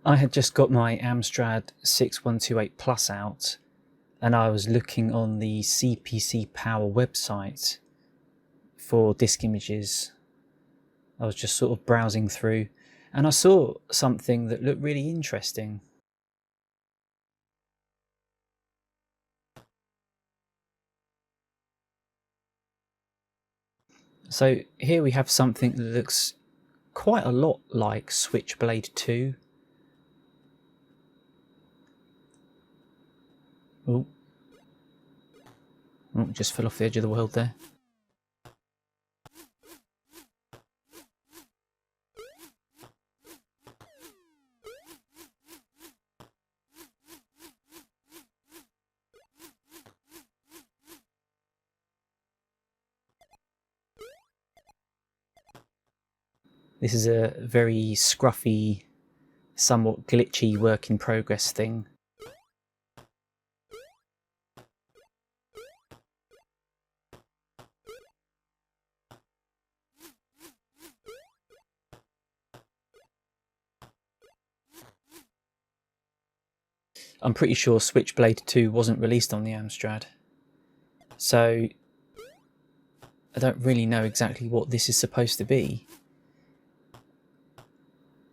I had just got my Amstrad 6128 Plus out, and I was looking on the CPC Power website for disk images. I was just sort of browsing through, and I saw something that looked really interesting. So here we have something that looks quite a lot like Switchblade 2. Oh, just fell off the edge of the world there. This is a very scruffy, somewhat glitchy work in progress thing. I'm pretty sure Switchblade 2 wasn't released on the Amstrad, so I don't really know exactly what this is supposed to be.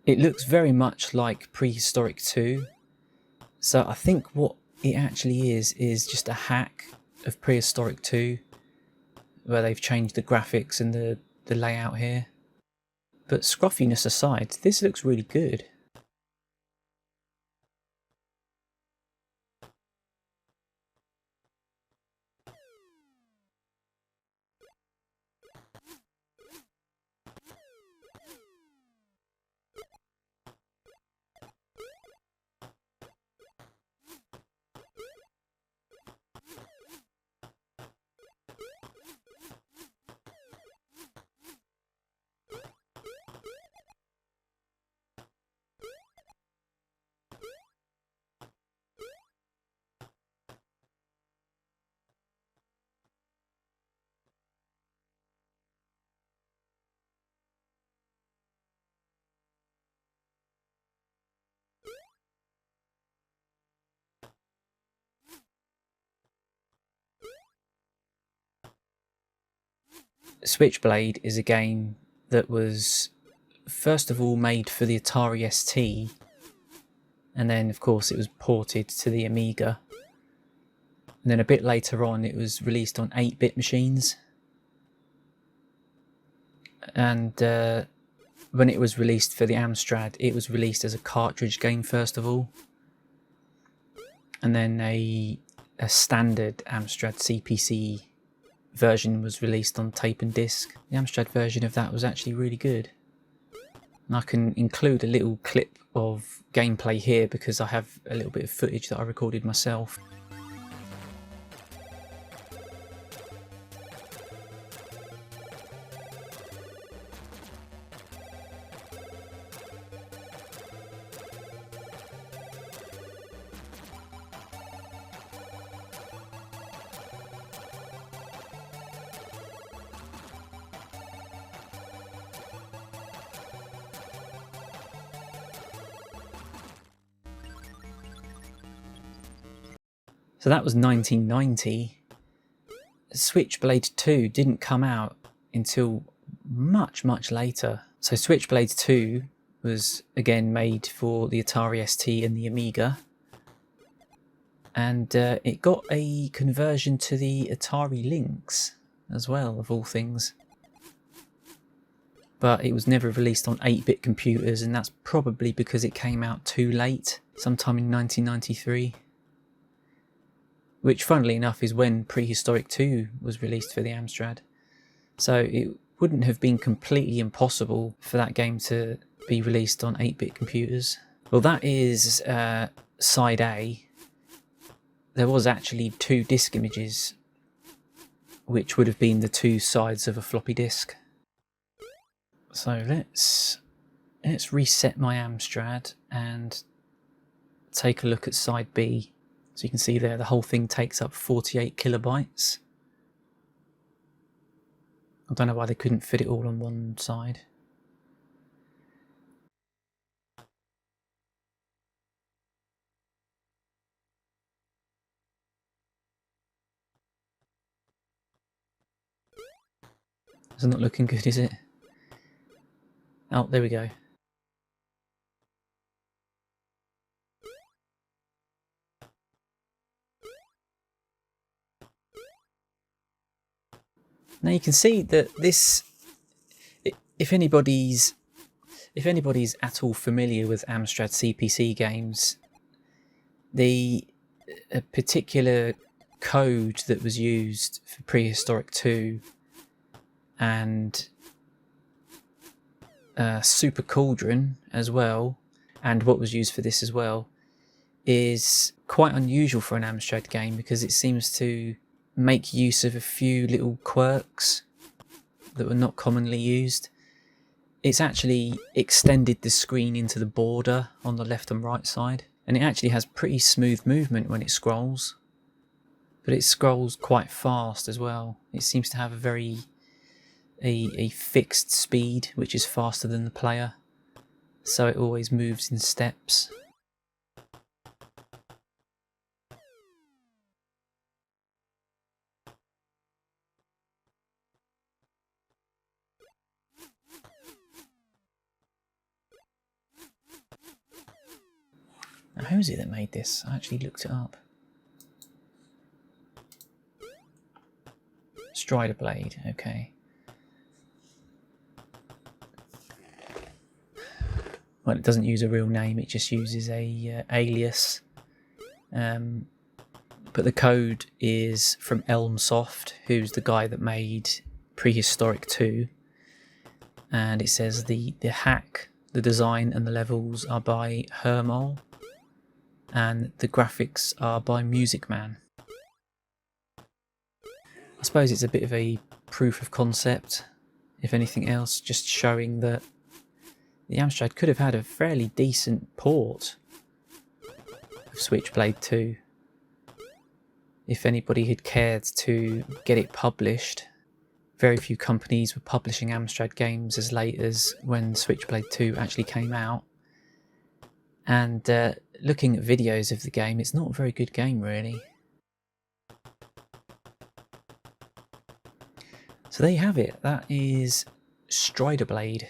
It looks very much like Prehistorik 2, so I think what it actually is just a hack of Prehistorik 2, where they've changed the graphics and the layout here. But scruffiness aside, this looks really good. Switchblade is a game that was first of all made for the Atari ST, and then of course it was ported to the Amiga, and then a bit later on it was released on 8-bit machines. And when it was released for the Amstrad, it was released as a cartridge game first of all, and then a standard Amstrad CPC version was released on tape and disc. The Amstrad version of that was actually really good. And I can include a little clip of gameplay here because I have a little bit of footage that I recorded myself. So that was 1990. Switchblade 2 didn't come out until much later. So Switchblade 2 was again made for the Atari ST and the Amiga, and it got a conversion to the Atari Lynx as well, of all things. But it was never released on 8-bit computers, and that's probably because it came out too late, sometime in 1993. Which, funnily enough, is when Prehistorik 2 was released for the Amstrad. So it wouldn't have been completely impossible for that game to be released on 8-bit computers. Well, that is side A. There was actually 2 disk images, which would have been the 2 sides of a floppy disk. So let's reset my Amstrad and take a look at side B. So you can see there the whole thing takes up 48 kilobytes. I don't know why they couldn't fit it all on one side. It's not looking good, is it? Oh, there we go. Now you can see that this, if anybody's at all familiar with Amstrad CPC games, the particular code that was used for Prehistorik 2 and Super Cauldron as well, and what was used for this as well, is quite unusual for an Amstrad game because it seems to make use of a few little quirks that were not commonly used. It's actually extended the screen into the border on the left and right side, and it actually has pretty smooth movement when it scrolls, but it scrolls quite fast as well. It seems to have a fixed speed which is faster than the player, so it always moves in steps. Now, who is it that made this? I actually looked it up. Striderblade, okay. Well, it doesn't use a real name, it just uses a alias. But the code is from Elmsoft, who's the guy that made Prehistorik 2. And it says the hack, the design and the levels are by Hermol, and the graphics are by Music Man. I suppose it's a bit of a proof of concept, if anything else, just showing that the Amstrad could have had a fairly decent port of Switchblade 2 if anybody had cared to get it published. Very few companies were publishing Amstrad games as late as when Switchblade 2 actually came out. And looking at videos of the game, it's not a very good game really. So there you have it, that is Striderblade.